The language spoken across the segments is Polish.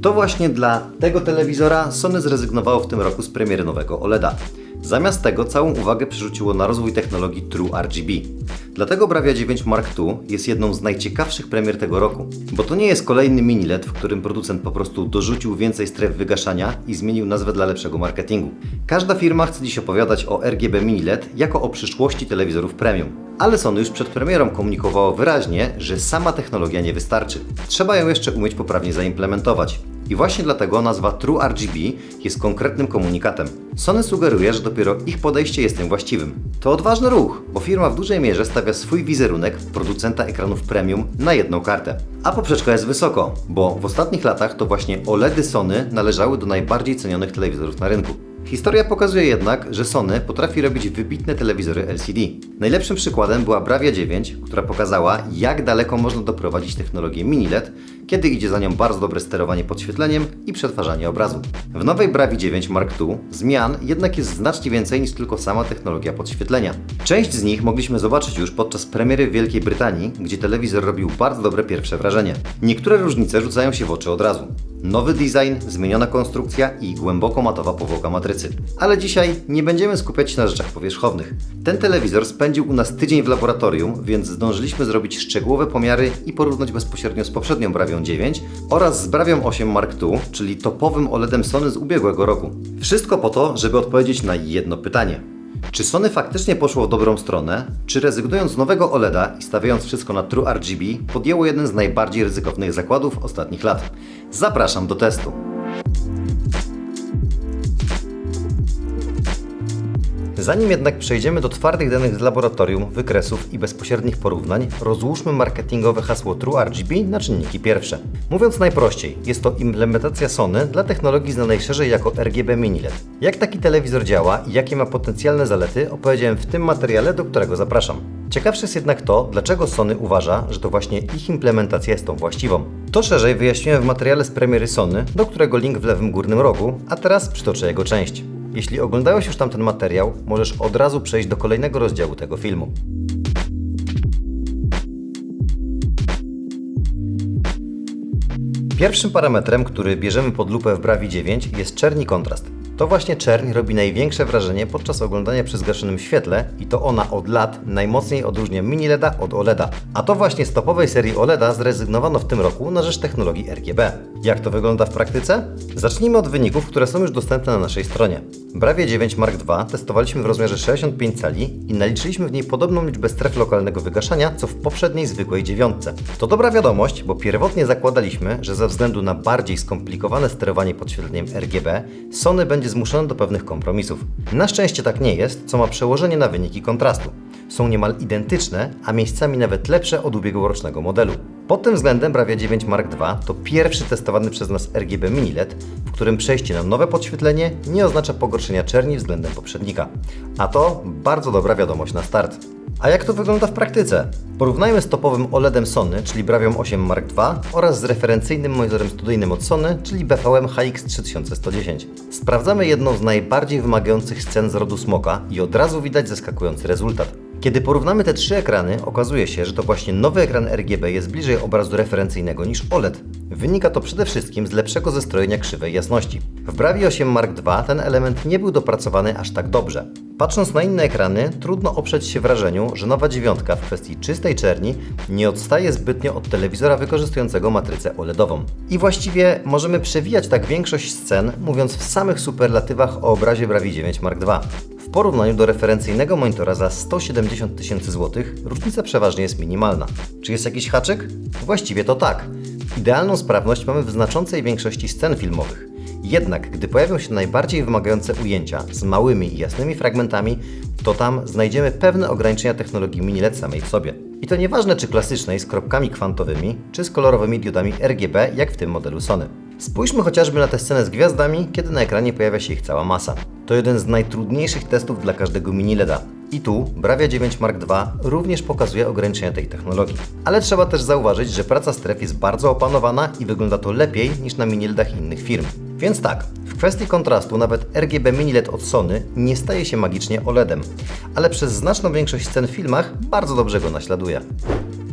To właśnie dla tego telewizora Sony zrezygnowało w tym roku z premiery nowego OLEDa. Zamiast tego całą uwagę przerzuciło na rozwój technologii True RGB. Dlatego Bravia 9 Mark II jest jedną z najciekawszych premier tego roku, bo to nie jest kolejny mini LED, w którym producent po prostu dorzucił więcej stref wygaszania i zmienił nazwę dla lepszego marketingu. Każda firma chce dziś opowiadać o RGB mini LED jako o przyszłości telewizorów premium. Ale Sony już przed premierą komunikowało wyraźnie, że sama technologia nie wystarczy. Trzeba ją jeszcze umieć poprawnie zaimplementować. I właśnie dlatego nazwa True RGB jest konkretnym komunikatem. Sony sugeruje, że dopiero ich podejście jest tym właściwym. To odważny ruch, bo firma w dużej mierze stawia swój wizerunek producenta ekranów premium na jedną kartę. A poprzeczka jest wysoko, bo w ostatnich latach to właśnie OLEDy Sony należały do najbardziej cenionych telewizorów na rynku. Historia pokazuje jednak, że Sony potrafi robić wybitne telewizory LCD. Najlepszym przykładem była Bravia 9, która pokazała, jak daleko można doprowadzić technologię mini LED, kiedy idzie za nią bardzo dobre sterowanie podświetleniem i przetwarzanie obrazu. W nowej Bravii 9 Mark II zmian jednak jest znacznie więcej niż tylko sama technologia podświetlenia. Część z nich mogliśmy zobaczyć już podczas premiery w Wielkiej Brytanii, gdzie telewizor robił bardzo dobre pierwsze wrażenie. Niektóre różnice rzucają się w oczy od razu. Nowy design, zmieniona konstrukcja i głęboko matowa powłoka matrycy. Ale dzisiaj nie będziemy skupiać się na rzeczach powierzchownych. Ten telewizor spędził u nas tydzień w laboratorium, więc zdążyliśmy zrobić szczegółowe pomiary i porównać bezpośrednio z poprzednią Bravią 9 oraz z Bravią 8 Mark II, czyli topowym OLEDem Sony z ubiegłego roku. Wszystko po to, żeby odpowiedzieć na jedno pytanie. Czy Sony faktycznie poszło w dobrą stronę, czy rezygnując z nowego OLEDa i stawiając wszystko na True RGB, podjęło jeden z najbardziej ryzykownych zakładów ostatnich lat? Zapraszam do testu. Zanim jednak przejdziemy do twardych danych z laboratorium, wykresów i bezpośrednich porównań, rozłóżmy marketingowe hasło True RGB na czynniki pierwsze. Mówiąc najprościej, jest to implementacja Sony dla technologii znanej szerzej jako RGB mini LED. Jak taki telewizor działa i jakie ma potencjalne zalety, opowiedziałem w tym materiale, do którego zapraszam. Ciekawsze jest jednak to, dlaczego Sony uważa, że to właśnie ich implementacja jest tą właściwą. To szerzej wyjaśniłem w materiale z premiery Sony, do którego link w lewym górnym rogu, a teraz przytoczę jego część. Jeśli oglądałeś już tamten materiał, możesz od razu przejść do kolejnego rozdziału tego filmu. Pierwszym parametrem, który bierzemy pod lupę w Bravii 9 jest czerń i kontrast. To właśnie czerń robi największe wrażenie podczas oglądania przy zgaszonym świetle i to ona od lat najmocniej odróżnia mini LEDa od OLEDa. A to właśnie z topowej serii OLEDa zrezygnowano w tym roku na rzecz technologii RGB. Jak to wygląda w praktyce? Zacznijmy od wyników, które są już dostępne na naszej stronie. Bravię 9 Mark II testowaliśmy w rozmiarze 65 cali i naliczyliśmy w niej podobną liczbę stref lokalnego wygaszania, co w poprzedniej zwykłej 9. To dobra wiadomość, bo pierwotnie zakładaliśmy, że ze względu na bardziej skomplikowane sterowanie podświetleniem RGB, Sony będzie zmuszone do pewnych kompromisów. Na szczęście tak nie jest, co ma przełożenie na wyniki kontrastu. Są niemal identyczne, a miejscami nawet lepsze od ubiegłorocznego modelu. Pod tym względem Bravia 9 Mark II to pierwszy testowany przez nas RGB mini LED, w którym przejście na nowe podświetlenie nie oznacza pogorszenia czerni względem poprzednika. A to bardzo dobra wiadomość na start. A jak to wygląda w praktyce? Porównajmy z topowym OLEDem Sony, czyli Bravią 8 Mark II oraz z referencyjnym monitorem studyjnym od Sony, czyli BVM HX3110. Sprawdzamy jedną z najbardziej wymagających scen z rodu smoka i od razu widać zaskakujący rezultat. Kiedy porównamy te trzy ekrany, okazuje się, że to właśnie nowy ekran RGB jest bliżej obrazu referencyjnego niż OLED. Wynika to przede wszystkim z lepszego zestrojenia krzywej jasności. W Bravii 8 Mark II ten element nie był dopracowany aż tak dobrze. Patrząc na inne ekrany, trudno oprzeć się wrażeniu, że nowa dziewiątka w kwestii czystej czerni nie odstaje zbytnio od telewizora wykorzystującego matrycę OLEDową. I właściwie możemy przewijać tak większość scen, mówiąc w samych superlatywach o obrazie Bravii 9 Mark II. W porównaniu do referencyjnego monitora za 170 tysięcy złotych różnica przeważnie jest minimalna. Czy jest jakiś haczyk? Właściwie to tak. Idealną sprawność mamy w znaczącej większości scen filmowych. Jednak gdy pojawią się najbardziej wymagające ujęcia z małymi i jasnymi fragmentami, to tam znajdziemy pewne ograniczenia technologii mini LED samej w sobie. I to nieważne czy klasycznej z kropkami kwantowymi, czy z kolorowymi diodami RGB, jak w tym modelu Sony. Spójrzmy chociażby na tę scenę z gwiazdami, kiedy na ekranie pojawia się ich cała masa. To jeden z najtrudniejszych testów dla każdego mini LEDa. I tu Bravia 9 Mark II również pokazuje ograniczenia tej technologii. Ale trzeba też zauważyć, że praca stref jest bardzo opanowana i wygląda to lepiej niż na mini LEDach innych firm. Więc tak, w kwestii kontrastu nawet RGB mini LED od Sony nie staje się magicznie OLEDem, ale przez znaczną większość scen w filmach bardzo dobrze go naśladuje.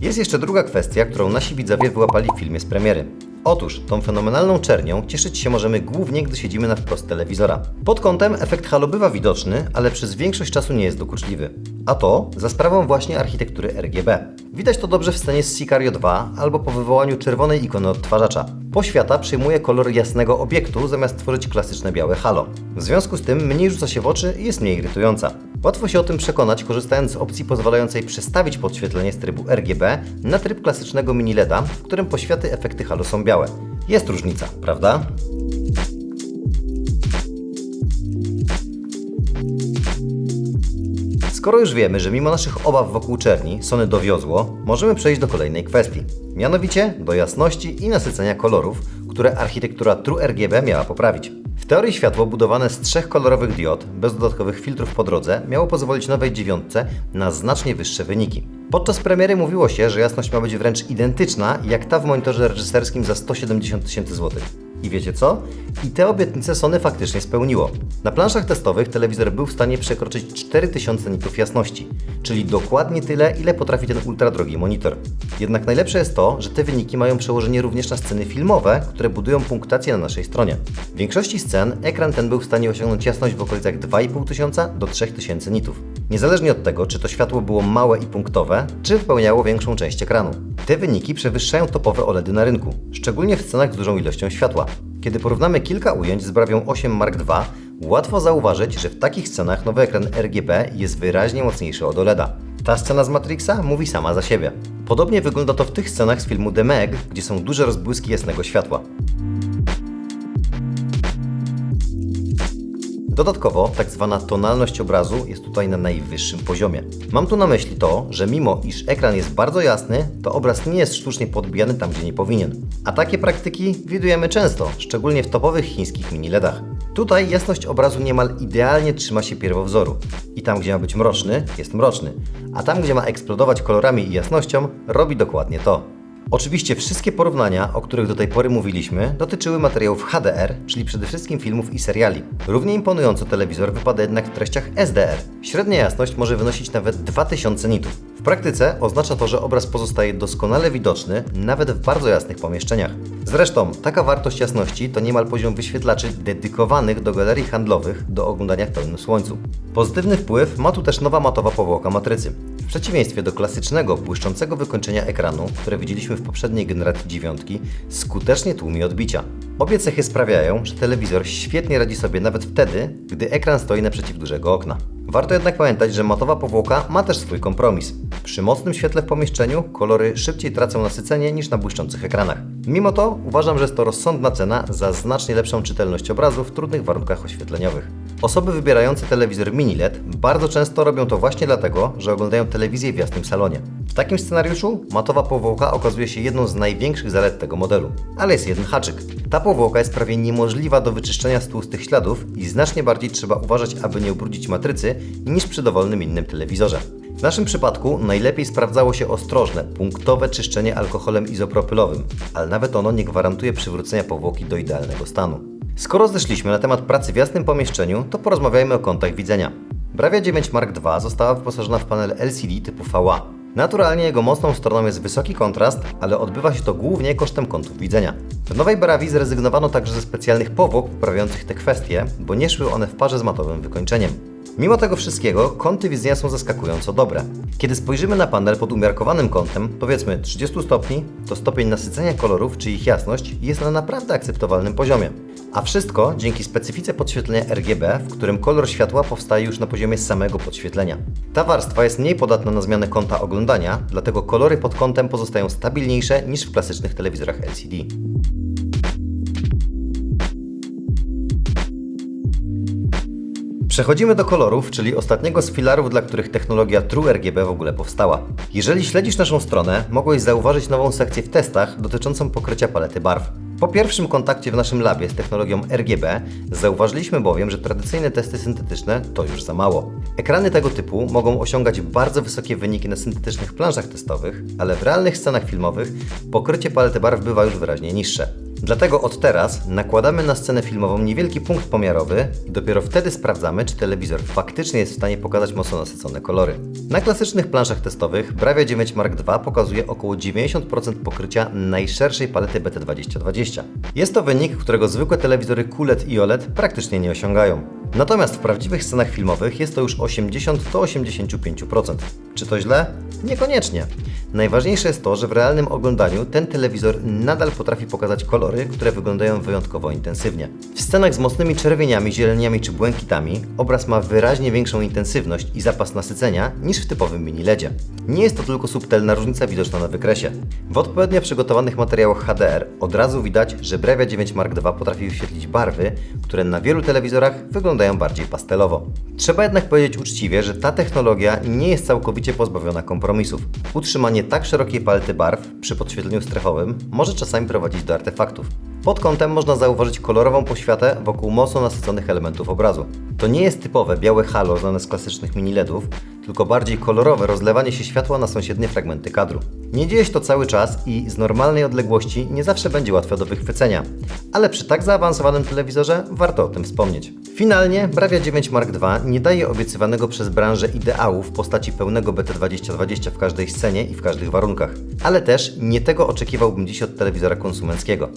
Jest jeszcze druga kwestia, którą nasi widzowie wyłapali w filmie z premiery. Otóż tą fenomenalną czernią cieszyć się możemy głównie, gdy siedzimy na wprost telewizora. Pod kątem efekt halo bywa widoczny, ale przez większość czasu nie jest dokuczliwy. A to za sprawą właśnie architektury RGB. Widać to dobrze w scenie z Sicario 2 albo po wywołaniu czerwonej ikony odtwarzacza. Poświata przyjmuje kolor jasnego obiektu zamiast tworzyć klasyczne białe halo. W związku z tym mniej rzuca się w oczy i jest mniej irytująca. Łatwo się o tym przekonać, korzystając z opcji pozwalającej przestawić podświetlenie z trybu RGB na tryb klasycznego mini LEDa, w którym poświaty efekty halo są białe. Jest różnica, prawda? Skoro już wiemy, że mimo naszych obaw wokół czerni Sony dowiozło, możemy przejść do kolejnej kwestii. Mianowicie do jasności i nasycenia kolorów, które architektura TrueRGB miała poprawić. W teorii światło budowane z 3 kolorowych diod, bez dodatkowych filtrów po drodze, miało pozwolić nowej 9 na znacznie wyższe wyniki. Podczas premiery mówiło się, że jasność ma być wręcz identyczna jak ta w monitorze reżyserskim za 170 000 złotych. I wiecie co? I te obietnice Sony faktycznie spełniło. Na planszach testowych telewizor był w stanie przekroczyć 4000 nitów jasności, czyli dokładnie tyle, ile potrafi ten ultradrogi monitor. Jednak najlepsze jest to, że te wyniki mają przełożenie również na sceny filmowe, które budują punktację na naszej stronie. W większości scen ekran ten był w stanie osiągnąć jasność w okolicach 2500 do 3000 nitów. Niezależnie od tego, czy to światło było małe i punktowe, czy wypełniało większą część ekranu. Te wyniki przewyższają topowe OLEDy na rynku, szczególnie w scenach z dużą ilością światła. Kiedy porównamy kilka ujęć z Bravią 8 Mark II, łatwo zauważyć, że w takich scenach nowy ekran RGB jest wyraźnie mocniejszy od OLEDa. Ta scena z Matrixa mówi sama za siebie. Podobnie wygląda to w tych scenach z filmu The Meg, gdzie są duże rozbłyski jasnego światła. Dodatkowo, tak zwana tonalność obrazu jest tutaj na najwyższym poziomie. Mam tu na myśli to, że mimo iż ekran jest bardzo jasny, to obraz nie jest sztucznie podbijany tam, gdzie nie powinien. A takie praktyki widujemy często, szczególnie w topowych chińskich mini LEDach. Tutaj jasność obrazu niemal idealnie trzyma się pierwowzoru. I tam, gdzie ma być mroczny, jest mroczny. A tam, gdzie ma eksplodować kolorami i jasnością, robi dokładnie to. Oczywiście wszystkie porównania, o których do tej pory mówiliśmy, dotyczyły materiałów HDR, czyli przede wszystkim filmów i seriali. Równie imponująco telewizor wypada jednak w treściach SDR. Średnia jasność może wynosić nawet 2000 nitów. W praktyce oznacza to, że obraz pozostaje doskonale widoczny, nawet w bardzo jasnych pomieszczeniach. Zresztą taka wartość jasności to niemal poziom wyświetlaczy dedykowanych do galerii handlowych do oglądania w pełnym słońcu. Pozytywny wpływ ma tu też nowa matowa powłoka matrycy. W przeciwieństwie do klasycznego, błyszczącego wykończenia ekranu, które widzieliśmy w poprzedniej generacji 9, skutecznie tłumi odbicia. Obie cechy sprawiają, że telewizor świetnie radzi sobie nawet wtedy, gdy ekran stoi naprzeciw dużego okna. Warto jednak pamiętać, że matowa powłoka ma też swój kompromis. Przy mocnym świetle w pomieszczeniu kolory szybciej tracą nasycenie niż na błyszczących ekranach. Mimo to uważam, że jest to rozsądna cena za znacznie lepszą czytelność obrazu w trudnych warunkach oświetleniowych. Osoby wybierające telewizor mini LED bardzo często robią to właśnie dlatego, że oglądają telewizję w jasnym salonie. W takim scenariuszu matowa powłoka okazuje się jedną z największych zalet tego modelu. Ale jest jeden haczyk. Ta powłoka jest prawie niemożliwa do wyczyszczenia z tłustych śladów i znacznie bardziej trzeba uważać, aby nie ubrudzić matrycy niż przy dowolnym innym telewizorze. W naszym przypadku najlepiej sprawdzało się ostrożne, punktowe czyszczenie alkoholem izopropylowym, ale nawet ono nie gwarantuje przywrócenia powłoki do idealnego stanu. Skoro zeszliśmy na temat pracy w jasnym pomieszczeniu, to porozmawiajmy o kątach widzenia. Bravia 9 Mark II została wyposażona w panel LCD typu VA. Naturalnie jego mocną stroną jest wysoki kontrast, ale odbywa się to głównie kosztem kątów widzenia. W nowej Bravii zrezygnowano także ze specjalnych powłok poprawiających te kwestie, bo nie szły one w parze z matowym wykończeniem. Mimo tego wszystkiego kąty widzenia są zaskakująco dobre. Kiedy spojrzymy na panel pod umiarkowanym kątem, powiedzmy 30 stopni, to stopień nasycenia kolorów czy ich jasność jest na naprawdę akceptowalnym poziomie. A wszystko dzięki specyfice podświetlenia RGB, w którym kolor światła powstaje już na poziomie samego podświetlenia. Ta warstwa jest mniej podatna na zmianę kąta oglądania, dlatego kolory pod kątem pozostają stabilniejsze niż w klasycznych telewizorach LCD. Przechodzimy do kolorów, czyli ostatniego z filarów, dla których technologia TrueRGB w ogóle powstała. Jeżeli śledzisz naszą stronę, mogłeś zauważyć nową sekcję w testach dotyczącą pokrycia palety barw. Po pierwszym kontakcie w naszym labie z technologią RGB zauważyliśmy bowiem, że tradycyjne testy syntetyczne to już za mało. Ekrany tego typu mogą osiągać bardzo wysokie wyniki na syntetycznych planszach testowych, ale w realnych scenach filmowych pokrycie palety barw bywa już wyraźnie niższe. Dlatego od teraz nakładamy na scenę filmową niewielki punkt pomiarowy i dopiero wtedy sprawdzamy, czy telewizor faktycznie jest w stanie pokazać mocno nasycone kolory. Na klasycznych planszach testowych Bravia 9 Mark II pokazuje około 90% pokrycia najszerszej palety BT2020. Jest to wynik, którego zwykłe telewizory QLED i OLED praktycznie nie osiągają. Natomiast w prawdziwych scenach filmowych jest to już 80 do 85%. Czy to źle? Niekoniecznie. Najważniejsze jest to, że w realnym oglądaniu ten telewizor nadal potrafi pokazać kolory, które wyglądają wyjątkowo intensywnie. W scenach z mocnymi czerwieniami, zieleniami czy błękitami obraz ma wyraźnie większą intensywność i zapas nasycenia niż w typowym mini LEDzie. Nie jest to tylko subtelna różnica widoczna na wykresie. W odpowiednio przygotowanych materiałach HDR od razu widać, że Bravia 9 Mark II potrafi wyświetlić barwy, które na wielu telewizorach wyglądają bardziej pastelowo. Trzeba jednak powiedzieć uczciwie, że ta technologia nie jest całkowicie pozbawiona kompromisów. Utrzymanie tak szerokiej palety barw przy podświetleniu strefowym może czasami prowadzić do artefaktów. Pod kątem można zauważyć kolorową poświatę wokół mocno nasyconych elementów obrazu. To nie jest typowe białe halo znane z klasycznych mini LEDów, tylko bardziej kolorowe rozlewanie się światła na sąsiednie fragmenty kadru. Nie dzieje się to cały czas i z normalnej odległości nie zawsze będzie łatwe do wychwycenia, ale przy tak zaawansowanym telewizorze warto o tym wspomnieć. Finalnie Bravia 9 Mark II nie daje obiecywanego przez branżę ideału w postaci pełnego BT2020 w każdej scenie i w każdych warunkach, ale też nie tego oczekiwałbym dziś od telewizora konsumenckiego.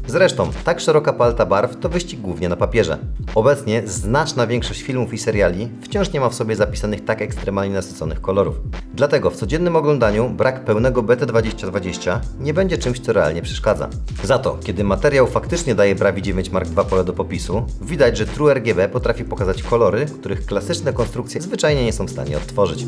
Zresztą, tak szeroka paleta barw to wyścig głównie na papierze. Obecnie znaczna większość filmów i seriali wciąż nie ma w sobie zapisanych tak ekstremalnie nasyconych kolorów. Dlatego w codziennym oglądaniu brak pełnego BT2020 nie będzie czymś, co realnie przeszkadza. Za to, kiedy materiał faktycznie daje Bravii 9 Mark II pole do popisu, widać, że TrueRGB potrafi pokazać kolory, których klasyczne konstrukcje zwyczajnie nie są w stanie odtworzyć.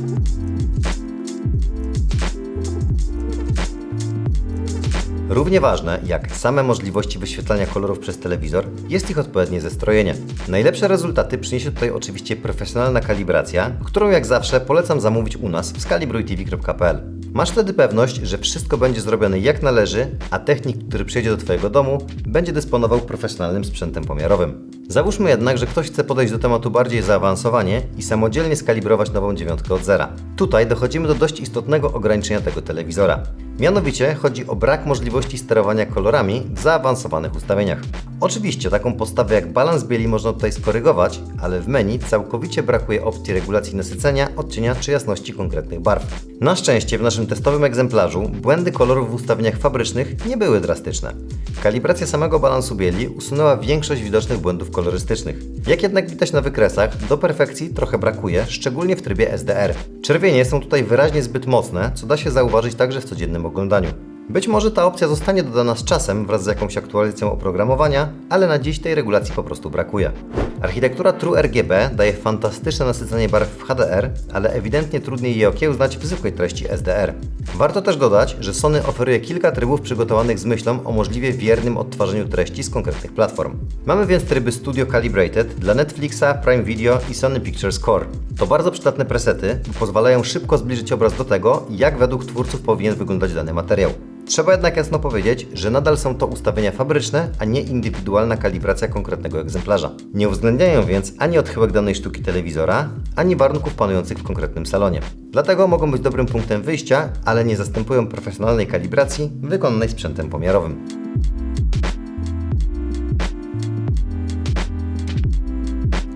Równie ważne jak same możliwości wyświetlania kolorów przez telewizor jest ich odpowiednie zestrojenie. Najlepsze rezultaty przyniesie tutaj oczywiście profesjonalna kalibracja, którą jak zawsze polecam zamówić u nas w skalibrujtv.pl. Masz wtedy pewność, że wszystko będzie zrobione jak należy, a technik, który przyjedzie do Twojego domu, będzie dysponował profesjonalnym sprzętem pomiarowym. Załóżmy jednak, że ktoś chce podejść do tematu bardziej zaawansowanie i samodzielnie skalibrować nową dziewiątkę od zera. Tutaj dochodzimy do dość istotnego ograniczenia tego telewizora. Mianowicie chodzi o brak możliwości sterowania kolorami w zaawansowanych ustawieniach. Oczywiście taką postawę jak balans bieli można tutaj skorygować, ale w menu całkowicie brakuje opcji regulacji nasycenia, odcienia czy jasności konkretnych barw. Na szczęście w naszym testowym egzemplarzu błędy kolorów w ustawieniach fabrycznych nie były drastyczne. Kalibracja samego balansu bieli usunęła większość widocznych błędów kolorystycznych. Jak jednak widać na wykresach, do perfekcji trochę brakuje, szczególnie w trybie SDR. Czerwienie są tutaj wyraźnie zbyt mocne, co da się zauważyć także w codziennym oglądaniu. Być może ta opcja zostanie dodana z czasem wraz z jakąś aktualizacją oprogramowania, ale na dziś tej regulacji po prostu brakuje. Architektura TrueRGB daje fantastyczne nasycenie barw w HDR, ale ewidentnie trudniej je okiełznać w zwykłej treści SDR. Warto też dodać, że Sony oferuje kilka trybów przygotowanych z myślą o możliwie wiernym odtwarzaniu treści z konkretnych platform. Mamy więc tryby Studio Calibrated dla Netflixa, Prime Video i Sony Pictures Core. To bardzo przydatne presety, bo pozwalają szybko zbliżyć obraz do tego, jak według twórców powinien wyglądać dany materiał. Trzeba jednak jasno powiedzieć, że nadal są to ustawienia fabryczne, a nie indywidualna kalibracja konkretnego egzemplarza. Nie uwzględniają więc ani odchyłek danej sztuki telewizora, ani warunków panujących w konkretnym salonie. Dlatego mogą być dobrym punktem wyjścia, ale nie zastępują profesjonalnej kalibracji wykonanej sprzętem pomiarowym.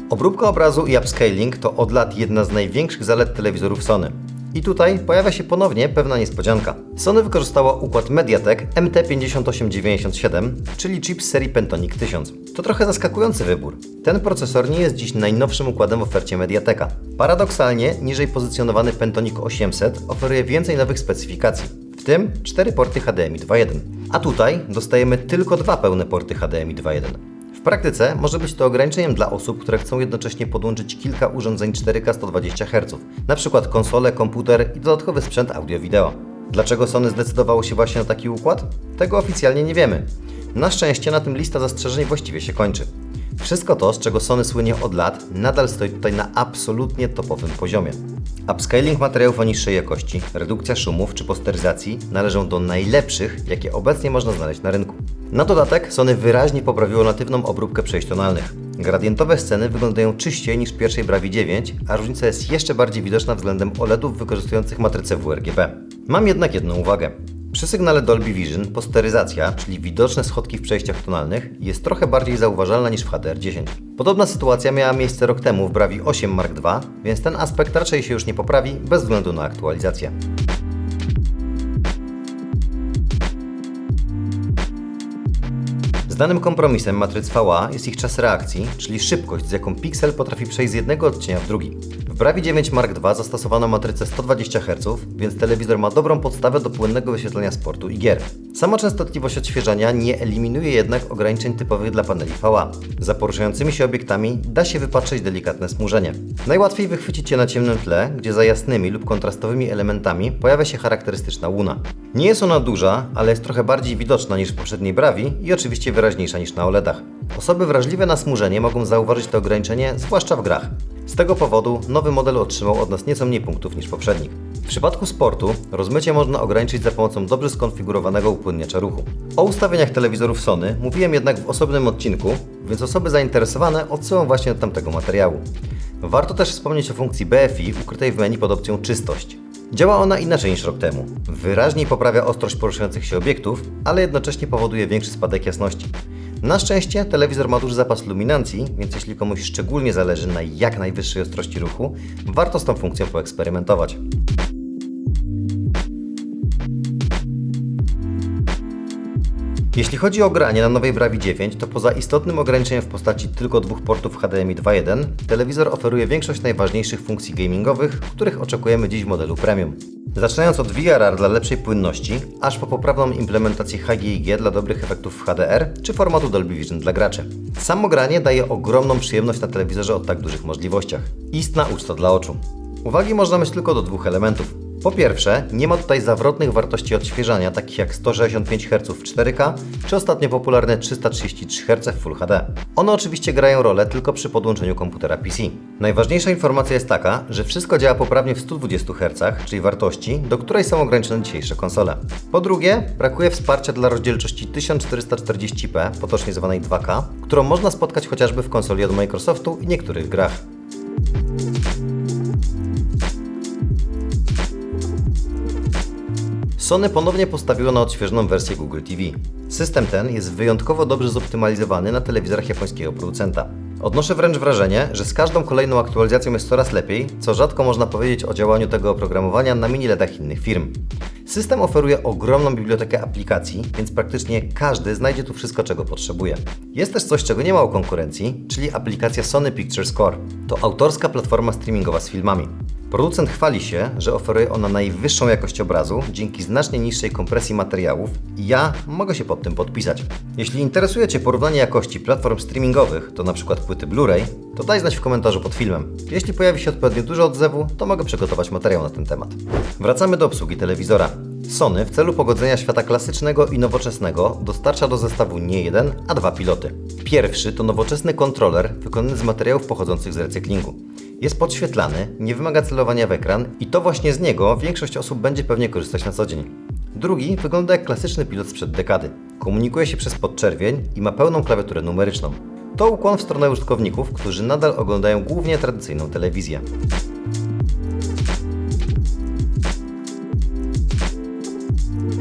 Obróbka obrazu i upscaling to od lat jedna z największych zalet telewizorów Sony. I tutaj pojawia się ponownie pewna niespodzianka. Sony wykorzystało układ MediaTek MT5897, czyli chip z serii Pentonic 1000. To trochę zaskakujący wybór. Ten procesor nie jest dziś najnowszym układem w ofercie MediaTeka. Paradoksalnie niżej pozycjonowany Pentonic 800 oferuje więcej nowych specyfikacji, w tym 4 porty HDMI 2.1. A tutaj dostajemy tylko 2 pełne porty HDMI 2.1. W praktyce może być to ograniczeniem dla osób, które chcą jednocześnie podłączyć kilka urządzeń 4K 120 Hz, np. konsolę, komputer i dodatkowy sprzęt audio-wideo. Dlaczego Sony zdecydowało się właśnie na taki układ? Tego oficjalnie nie wiemy. Na szczęście na tym lista zastrzeżeń właściwie się kończy. Wszystko to, z czego Sony słynie od lat, nadal stoi tutaj na absolutnie topowym poziomie. Upscaling materiałów o niższej jakości, redukcja szumów czy posteryzacji należą do najlepszych, jakie obecnie można znaleźć na rynku. Na dodatek Sony wyraźnie poprawiło natywną obróbkę przejść tonalnych. Gradientowe sceny wyglądają czyściej niż w pierwszej Bravii 9, a różnica jest jeszcze bardziej widoczna względem OLEDów wykorzystujących matrycę WRGB. Mam jednak jedną uwagę. Przy sygnale Dolby Vision posteryzacja, czyli widoczne schodki w przejściach tonalnych, jest trochę bardziej zauważalna niż w HDR10. Podobna sytuacja miała miejsce rok temu w Bravi 8 Mark II, więc ten aspekt raczej się już nie poprawi bez względu na aktualizację. Znanym kompromisem matryc VA jest ich czas reakcji, czyli szybkość, z jaką piksel potrafi przejść z jednego odcienia w drugi. W Bravi 9 Mark II zastosowano matrycę 120 Hz, więc telewizor ma dobrą podstawę do płynnego wyświetlania sportu i gier. Sama częstotliwość odświeżania nie eliminuje jednak ograniczeń typowych dla paneli VA. Za poruszającymi się obiektami da się wypatrzeć delikatne smużenie. Najłatwiej wychwycić je na ciemnym tle, gdzie za jasnymi lub kontrastowymi elementami pojawia się charakterystyczna łuna. Nie jest ona duża, ale jest trochę bardziej widoczna niż w poprzedniej Bravi i oczywiście wyraźniejsza niż na OLEDach. Osoby wrażliwe na smużenie mogą zauważyć to ograniczenie, zwłaszcza w grach. Z tego powodu nowy model otrzymał od nas nieco mniej punktów niż poprzednik. W przypadku sportu rozmycie można ograniczyć za pomocą dobrze skonfigurowanego upłynniacza ruchu. O ustawieniach telewizorów Sony mówiłem jednak w osobnym odcinku, więc osoby zainteresowane odsyłam właśnie do tamtego materiału. Warto też wspomnieć o funkcji BFI ukrytej w menu pod opcją Czystość. Działa ona inaczej niż rok temu. Wyraźniej poprawia ostrość poruszających się obiektów, ale jednocześnie powoduje większy spadek jasności. Na szczęście telewizor ma duży zapas luminancji, więc jeśli komuś szczególnie zależy na jak najwyższej ostrości ruchu, warto z tą funkcją poeksperymentować. Jeśli chodzi o granie na nowej Bravi 9, to poza istotnym ograniczeniem w postaci tylko dwóch portów HDMI 2.1, telewizor oferuje większość najważniejszych funkcji gamingowych, których oczekujemy dziś w modelu Premium. Zaczynając od VRR dla lepszej płynności, aż po poprawną implementację HGIG dla dobrych efektów w HDR, czy formatu Dolby Vision dla graczy. Samo granie daje ogromną przyjemność na telewizorze o tak dużych możliwościach. Istna uczta dla oczu. Uwagi można mieć tylko do dwóch elementów. Po pierwsze, nie ma tutaj zawrotnych wartości odświeżania, takich jak 165 Hz w 4K, czy ostatnio popularne 333 Hz w Full HD. One oczywiście grają rolę tylko przy podłączeniu komputera PC. Najważniejsza informacja jest taka, że wszystko działa poprawnie w 120 Hz, czyli wartości, do której są ograniczone dzisiejsze konsole. Po drugie, brakuje wsparcia dla rozdzielczości 1440p, potocznie zwanej 2K, którą można spotkać chociażby w konsoli od Microsoftu i niektórych grach. Sony ponownie postawiło na odświeżoną wersję Google TV. System ten jest wyjątkowo dobrze zoptymalizowany na telewizorach japońskiego producenta. Odnoszę wręcz wrażenie, że z każdą kolejną aktualizacją jest coraz lepiej, co rzadko można powiedzieć o działaniu tego oprogramowania na mini-LEDach innych firm. System oferuje ogromną bibliotekę aplikacji, więc praktycznie każdy znajdzie tu wszystko, czego potrzebuje. Jest też coś, czego nie ma u konkurencji, czyli aplikacja Sony Pictures Core. To autorska platforma streamingowa z filmami. Producent chwali się, że oferuje ona najwyższą jakość obrazu dzięki znacznie niższej kompresji materiałów i ja mogę się pod tym podpisać. Jeśli interesuje Cię porównanie jakości platform streamingowych do np. płyty Blu-ray, to daj znać w komentarzu pod filmem. Jeśli pojawi się odpowiednio dużo odzewu, to mogę przygotować materiał na ten temat. Wracamy do obsługi telewizora. Sony w celu pogodzenia świata klasycznego i nowoczesnego dostarcza do zestawu nie jeden, a dwa piloty. Pierwszy to nowoczesny kontroler wykonany z materiałów pochodzących z recyklingu. Jest podświetlany, nie wymaga celowania w ekran i to właśnie z niego większość osób będzie pewnie korzystać na co dzień. Drugi wygląda jak klasyczny pilot sprzed dekady. Komunikuje się przez podczerwień i ma pełną klawiaturę numeryczną. To ukłon w stronę użytkowników, którzy nadal oglądają głównie tradycyjną telewizję.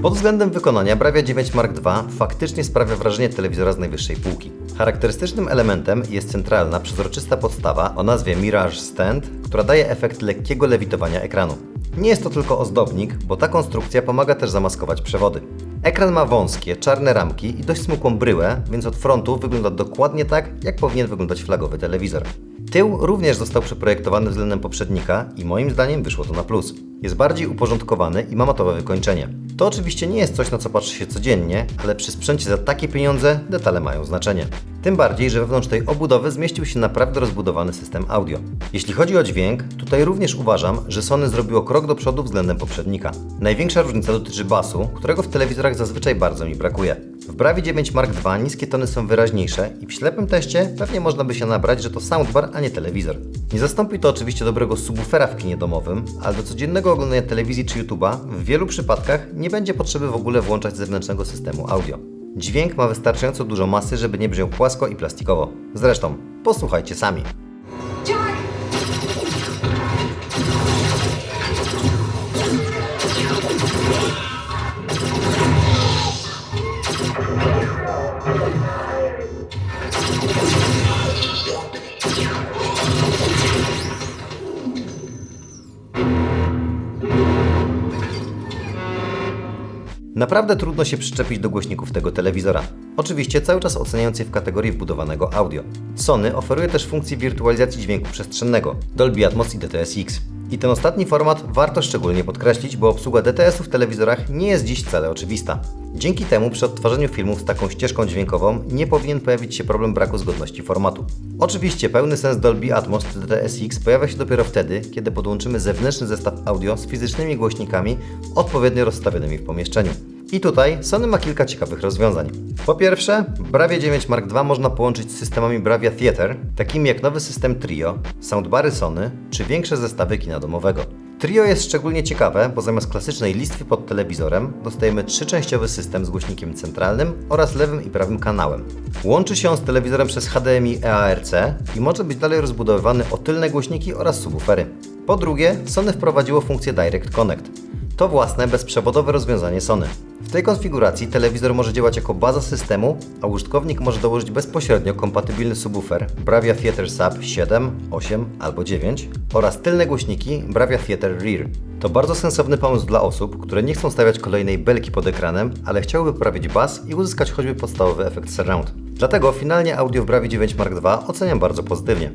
Pod względem wykonania Bravia 9 Mark II faktycznie sprawia wrażenie telewizora z najwyższej półki. Charakterystycznym elementem jest centralna, przezroczysta podstawa o nazwie Mirage Stand, która daje efekt lekkiego lewitowania ekranu. Nie jest to tylko ozdobnik, bo ta konstrukcja pomaga też zamaskować przewody. Ekran ma wąskie, czarne ramki i dość smukłą bryłę, więc od frontu wygląda dokładnie tak, jak powinien wyglądać flagowy telewizor. Tył również został przeprojektowany względem poprzednika i moim zdaniem wyszło to na plus. Jest bardziej uporządkowany i ma matowe wykończenie. To oczywiście nie jest coś, na co patrzy się codziennie, ale przy sprzęcie za takie pieniądze detale mają znaczenie. Tym bardziej, że wewnątrz tej obudowy zmieścił się naprawdę rozbudowany system audio. Jeśli chodzi o dźwięk, tutaj również uważam, że Sony zrobiło krok do przodu względem poprzednika. Największa różnica dotyczy basu, którego w telewizorach zazwyczaj bardzo mi brakuje. W Bravi 9 Mark II niskie tony są wyraźniejsze i w ślepym teście pewnie można by się nabrać, że to soundbar, a nie telewizor. Nie zastąpi to oczywiście dobrego subwoofera w kinie domowym, ale do codziennego oglądania telewizji czy YouTube'a w wielu przypadkach nie będzie potrzeby w ogóle włączać zewnętrznego systemu audio. Dźwięk ma wystarczająco dużo masy, żeby nie brzmiał płasko i plastikowo. Zresztą, posłuchajcie sami. Naprawdę trudno się przyczepić do głośników tego telewizora. Oczywiście cały czas oceniając je w kategorii wbudowanego audio. Sony oferuje też funkcję wirtualizacji dźwięku przestrzennego, Dolby Atmos i DTS-X. I ten ostatni format warto szczególnie podkreślić, bo obsługa DTS-u w telewizorach nie jest dziś wcale oczywista. Dzięki temu przy odtwarzaniu filmów z taką ścieżką dźwiękową nie powinien pojawić się problem braku zgodności formatu. Oczywiście pełny sens Dolby Atmos czy DTS-X pojawia się dopiero wtedy, kiedy podłączymy zewnętrzny zestaw audio z fizycznymi głośnikami odpowiednio rozstawionymi w pomieszczeniu. I tutaj Sony ma kilka ciekawych rozwiązań. Po pierwsze, Bravia 9 Mark II można połączyć z systemami Bravia Theater, takimi jak nowy system Trio, soundbary Sony czy większe zestawy kina domowego. Trio jest szczególnie ciekawe, bo zamiast klasycznej listwy pod telewizorem dostajemy trzyczęściowy system z głośnikiem centralnym oraz lewym i prawym kanałem. Łączy się on z telewizorem przez HDMI EARC i może być dalej rozbudowywany o tylne głośniki oraz subwoofery. Po drugie, Sony wprowadziło funkcję Direct Connect. To własne, bezprzewodowe rozwiązanie Sony. W tej konfiguracji telewizor może działać jako baza systemu, a użytkownik może dołożyć bezpośrednio kompatybilny subwoofer Bravia Theater Sub 7, 8 albo 9 oraz tylne głośniki Bravia Theater Rear. To bardzo sensowny pomysł dla osób, które nie chcą stawiać kolejnej belki pod ekranem, ale chciałyby poprawić bas i uzyskać choćby podstawowy efekt surround. Dlatego finalnie audio w Bravii 9 Mark II oceniam bardzo pozytywnie.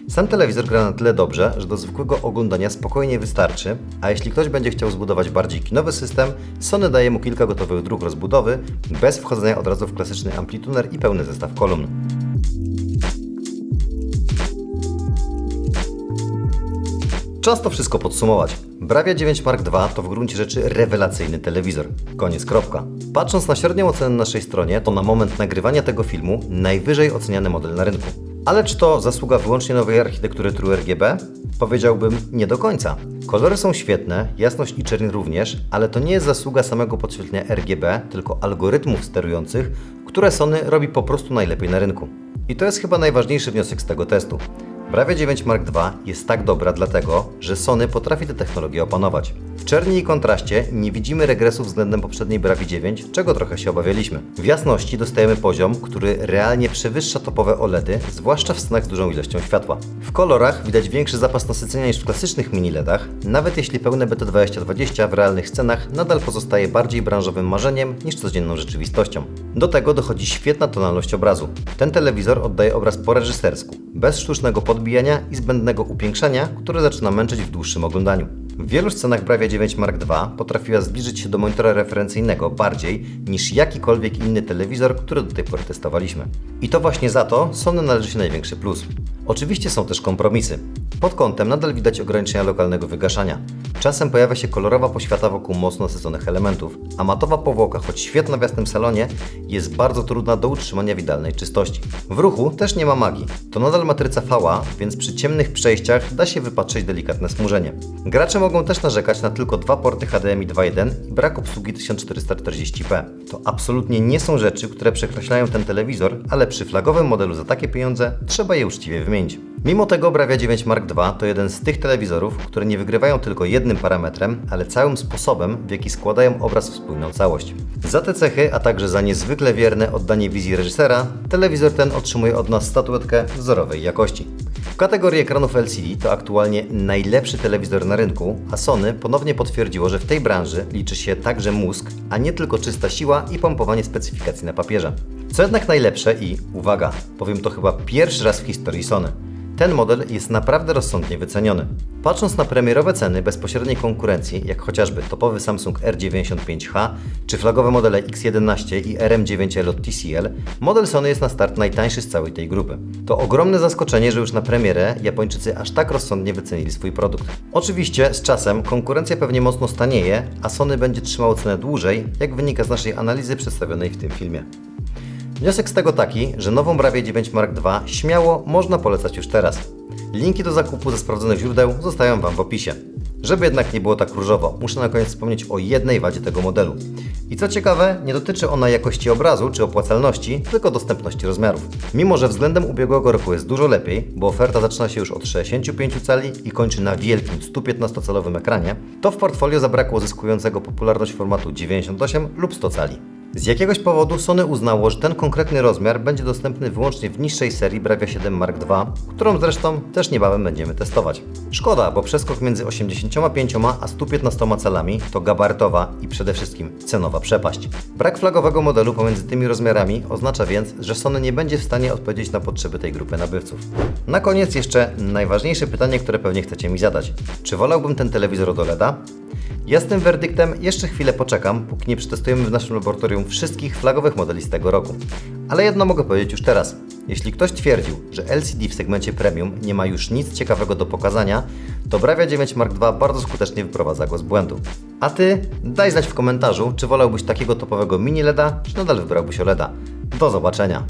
Sam telewizor gra na tyle dobrze, że do zwykłego oglądania spokojnie wystarczy, a jeśli ktoś będzie chciał zbudować bardziej kinowy system, Sony daje mu kilka gotowych dróg rozbudowy, bez wchodzenia od razu w klasyczny amplituner i pełny zestaw kolumn. Czas to wszystko podsumować. Bravia 9 Mark II to w gruncie rzeczy rewelacyjny telewizor. Koniec, kropka. Patrząc na średnią ocenę na naszej stronie, to na moment nagrywania tego filmu najwyżej oceniany model na rynku. Ale czy to zasługa wyłącznie nowej architektury TrueRGB? Powiedziałbym nie do końca. Kolory są świetne, jasność i czerń również, ale to nie jest zasługa samego podświetlenia RGB, tylko algorytmów sterujących, które Sony robi po prostu najlepiej na rynku. I to jest chyba najważniejszy wniosek z tego testu. Bravia 9 Mark II jest tak dobra dlatego, że Sony potrafi tę technologię opanować. W czerni i kontraście nie widzimy regresu względem poprzedniej Bravii 9, czego trochę się obawialiśmy. W jasności dostajemy poziom, który realnie przewyższa topowe OLEDy, zwłaszcza w scenach z dużą ilością światła. W kolorach widać większy zapas nasycenia niż w klasycznych mini LEDach, nawet jeśli pełne BT2020 w realnych scenach nadal pozostaje bardziej branżowym marzeniem niż codzienną rzeczywistością. Do tego dochodzi świetna tonalność obrazu. Ten telewizor oddaje obraz po reżysersku, bez sztucznego podbijania i zbędnego upiększania, które zaczyna męczyć w dłuższym oglądaniu. W wielu scenach Bravia 9 Mark II potrafiła zbliżyć się do monitora referencyjnego bardziej niż jakikolwiek inny telewizor, który do tej pory testowaliśmy. I to właśnie za to Sony należy się największy plus. Oczywiście są też kompromisy. Pod kątem nadal widać ograniczenia lokalnego wygaszania. Czasem pojawia się kolorowa poświata wokół mocno nasyconych elementów, a matowa powłoka, choć świetna w jasnym salonie, jest bardzo trudna do utrzymania w idealnej czystości. W ruchu też nie ma magii. To nadal matryca VA, więc przy ciemnych przejściach da się wypatrzeć delikatne smużenie. Gracze mogą też narzekać na tylko dwa porty HDMI 2.1 i brak obsługi 1440p. To absolutnie nie są rzeczy, które przekreślają ten telewizor, ale przy flagowym modelu za takie pieniądze trzeba je uczciwie wymienić. Mimo tego Bravia 9 Mark II to jeden z tych telewizorów, które nie wygrywają tylko jednym parametrem, ale całym sposobem, w jaki składają obraz w spójną całość. Za te cechy, a także za niezwykle wierne oddanie wizji reżysera, telewizor ten otrzymuje od nas statuetkę wzorowej jakości. W kategorii ekranów LCD to aktualnie najlepszy telewizor na rynku, a Sony ponownie potwierdziło, że w tej branży liczy się także mózg, a nie tylko czysta siła i pompowanie specyfikacji na papierze. Co jednak najlepsze i, uwaga, powiem to chyba pierwszy raz w historii Sony, ten model jest naprawdę rozsądnie wyceniony. Patrząc na premierowe ceny bezpośredniej konkurencji, jak chociażby topowy Samsung R95H czy flagowe modele X11 i RM9L od TCL, model Sony jest na start najtańszy z całej tej grupy. To ogromne zaskoczenie, że już na premierę Japończycy aż tak rozsądnie wycenili swój produkt. Oczywiście z czasem konkurencja pewnie mocno stanieje, a Sony będzie trzymało cenę dłużej, jak wynika z naszej analizy przedstawionej w tym filmie. Wniosek z tego taki, że nową Bravię 9 Mark II śmiało można polecać już teraz. Linki do zakupu ze sprawdzonych źródeł zostawiam Wam w opisie. Żeby jednak nie było tak różowo, muszę na koniec wspomnieć o jednej wadzie tego modelu. I co ciekawe, nie dotyczy ona jakości obrazu czy opłacalności, tylko dostępności rozmiarów. Mimo że względem ubiegłego roku jest dużo lepiej, bo oferta zaczyna się już od 65 cali i kończy na wielkim 115-calowym ekranie, to w portfolio zabrakło zyskującego popularność formatu 98 lub 100 cali. Z jakiegoś powodu Sony uznało, że ten konkretny rozmiar będzie dostępny wyłącznie w niższej serii Bravia 7 Mark II, którą zresztą też niebawem będziemy testować. Szkoda, bo przeskok między 85 a 115 calami to gabarytowa i przede wszystkim cenowa przepaść. Brak flagowego modelu pomiędzy tymi rozmiarami oznacza więc, że Sony nie będzie w stanie odpowiedzieć na potrzeby tej grupy nabywców. Na koniec jeszcze najważniejsze pytanie, które pewnie chcecie mi zadać. Czy wolałbym ten telewizor od OLEDa? Ja z tym werdyktem jeszcze chwilę poczekam, póki nie przetestujemy w naszym laboratorium wszystkich flagowych modeli z tego roku. Ale jedno mogę powiedzieć już teraz. Jeśli ktoś twierdził, że LCD w segmencie premium nie ma już nic ciekawego do pokazania, to Bravia 9 Mark II bardzo skutecznie wyprowadza go z błędu. A Ty daj znać w komentarzu, czy wolałbyś takiego topowego mini LEDa, czy nadal wybrałbyś OLEDa. Do zobaczenia!